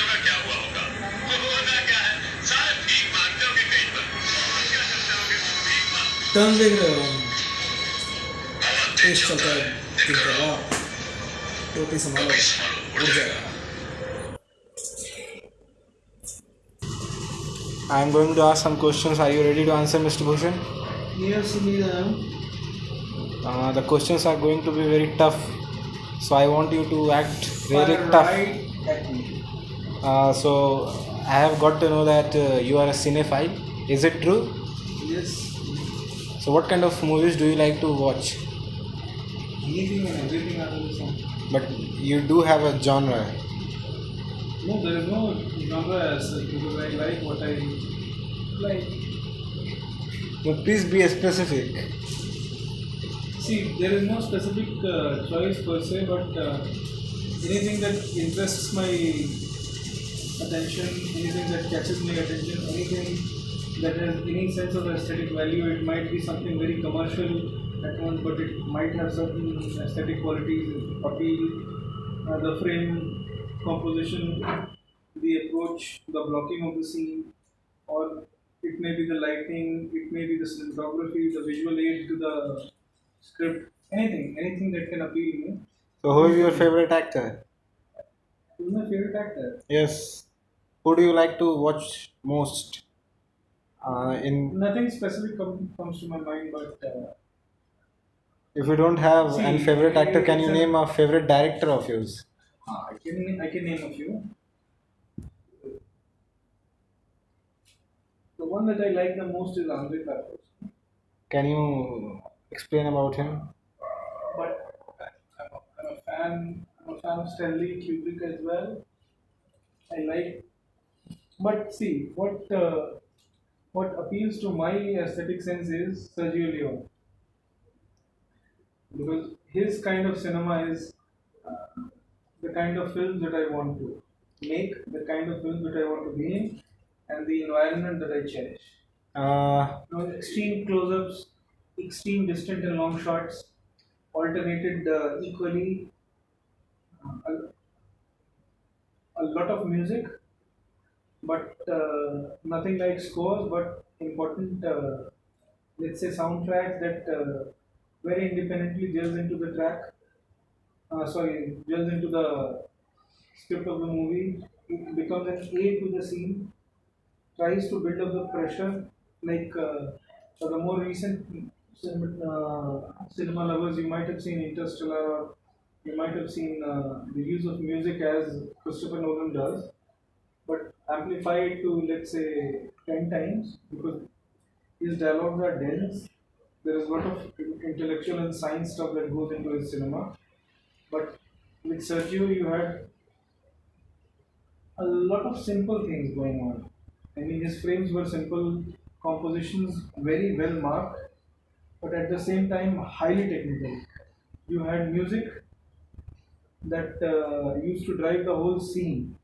का क्या हुआ होगा? वो होना क्या है, सारे भीख मांगते होंगे कहीं पर, और क्या करते होंगे भीख मांग। टर्न देख रहे हो? हवा तेज तेज चलता चलता है है, दिन दिन का का रात। रात। टोपी संभालो, टोपी संभालो, उड़ उड़ जाएगा। जाएगा। I am going to ask some questions. Are you ready to answer, Mr. Bhushan? Yes, indeed I am. The questions are going to be very tough, so I want you to act very Fire tough. right at me. So I have got to know that you are a cinephile. Is it true? Yes, So what kind of movies do you like to watch? anything and everything under the sun. But you do have a genre. No, there is no genre as such because I like what I like. But please be specific. See, there is no specific choice per se, but anything that interests my attention, anything that catches my attention, anything that has any sense of aesthetic value, it might be something very commercial at once, but it might have certain aesthetic qualities, appeal, the frame, composition, the approach, the blocking of the scene, or it may be the lighting, it may be the cinematography, the visual aid to the script, anything that can appeal me. So who is your favorite actor? Who's my favorite actor? Yes. Who do you like to watch most? In Nothing specific comes to my mind, but If you don't have any see, favorite actor, can it's you a name a favorite director of yours? I can name a few. The one that I like the most is Andre Kapoor, Can you explain about him? but I'm a fan. I'm a fan of Stanley Kubrick as well. I like, but see what appeals to my aesthetic sense is Sergio Leone because his kind of cinema is the kind of films that I want to make, the kind of films that I want to be in, and the environment that I cherish. Uh, Extreme close-ups, extreme distant and long shots, alternated equally, a lot of music, but nothing like scores, but important, let's say, soundtracks that very independently delves into the track. Delves into the script of the movie. It becomes an aid to the scene. Tries to build up the pressure, like for the more recent cinema lovers, you might have seen Interstellar, or you might have seen the use of music as Christopher Nolan does, but amplify it to let's say 10 times because his dialogues are dense. There is a lot of intellectual and science stuff that goes into his cinema. But with Sergio, you had a lot of simple things going on. I mean, his frames were simple, compositions very well marked, but at the same time highly technical. You had music that used to drive the whole scene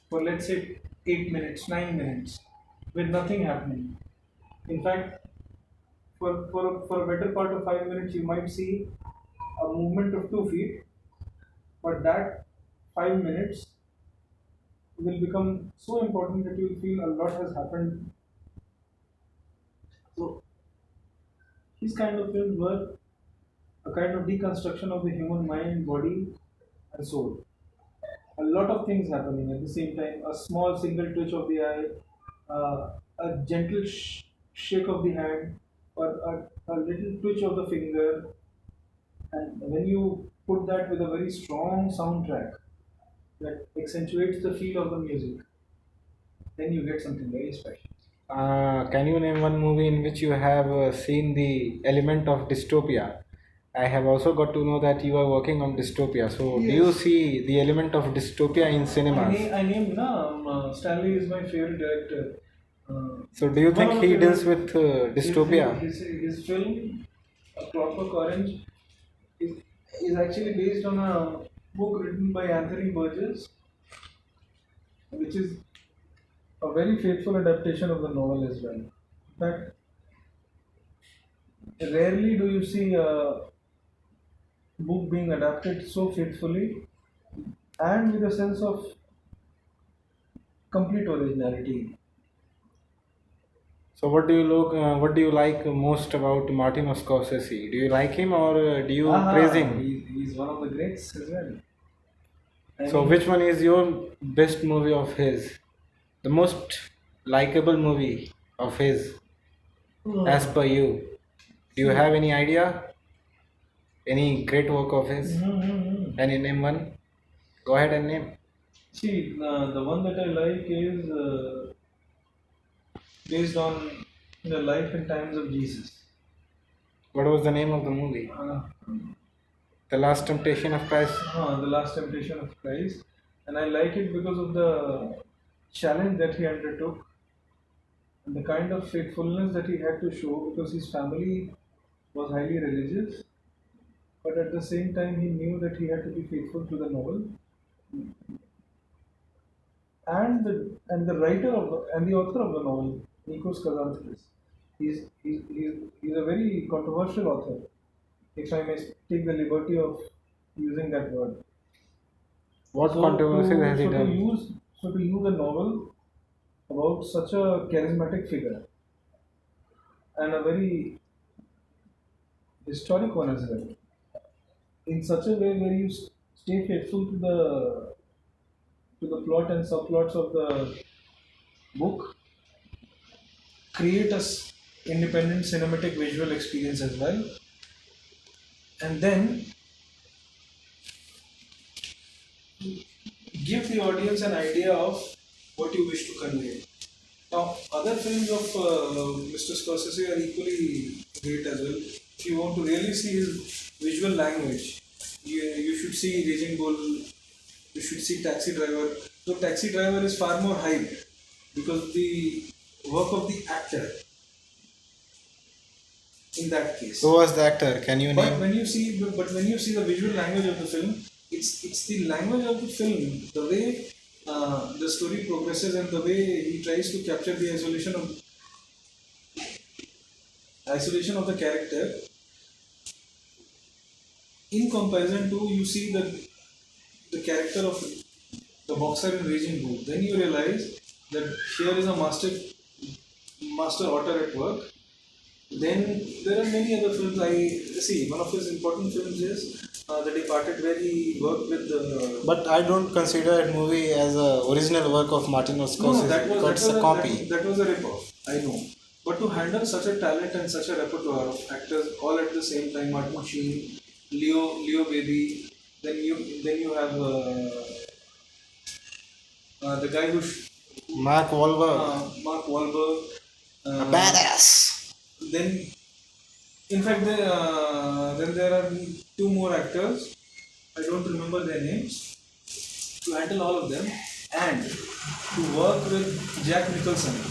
for let's say 8 minutes, 9 minutes, with nothing happening. In fact, for a better part of 5 minutes, you might see a movement of 2 feet, but that 5 minutes will become so important that you will feel a lot has happened. So these kind of films were a kind of deconstruction of the human mind, body, and soul. A lot of things happening at the same time. A small single twitch of the eye, a gentle shake of the hand, or a little twitch of the finger. And when you put that with a very strong soundtrack that accentuates the feel of the music, then you get something very special. can you name one movie in which you have seen the element of dystopia? I have also got to know that you are working on dystopia. So, do you Yes. see the element of dystopia in cinemas? I named Stanley is my favorite director. So, do you One think of the he deals favorite with dystopia? his film, A Clockwork Orange, is, is actually based on a book written by Anthony Burgess, which is a very faithful adaptation of the novel as well. In fact, rarely do you see a book being adapted so faithfully and with a sense of complete originality. So what do you look? What do you like most about Martin Scorsese? Do you like him or do you praise Aha, him? he's one of the greats as well. I So mean, which one is your best movie of his? The most likable movie of his, as per you? Do you see, have any idea? Any great work of his? Can you name one? Go ahead and name. the one that I like is based on the life and times of Jesus. What was the name of the movie? Uh, The Last Temptation of Christ. the Last Temptation of Christ, and I like it because of the challenge that he undertook and the kind of faithfulness that he had to show because his family was highly religious, but at the same time he knew that he had to be faithful to the novel and the writer of and the author of the novel, Nikos Kazantzakis. He's a very controversial author, if I may take the liberty of using that word. What So controversies to has he so to done? use so to use a novel about such a charismatic figure and a very historic one as well, in such a way where you stay faithful to the plot and subplots of the book, create independent cinematic visual experience as well, and then give the audience an idea of what you wish to convey. Now, other films of Mr. Scorsese are equally great as well. If you want to really see his visual language, you should see Raging Bull, you should see Taxi Driver. So, Taxi Driver is far more hyped because the work of the actor in that case. Who was the actor? Can you But name? when you see the visual language of the film, it's the language of the film, the way the story progresses and the way he tries to capture the isolation of the character in comparison to you see the character of the boxer in Raging Bull. Then you realize that here is a master author at work. Then there are many other films. I see one of his important films is The Departed, where he worked with the. But I don't consider that movie as a original work of Martin Scorsese. Because it's a copy. That was a rip-off. I know, but to handle such a talent and such a repertoire of actors all at the same time, Martin Sheen, Leo Baby, then you have the guy Mark Wahlberg. Mark Wahlberg. A badass. Then, in fact, then there are two more actors. I don't remember their names. To handle all of them and to work with Jack Nicholson.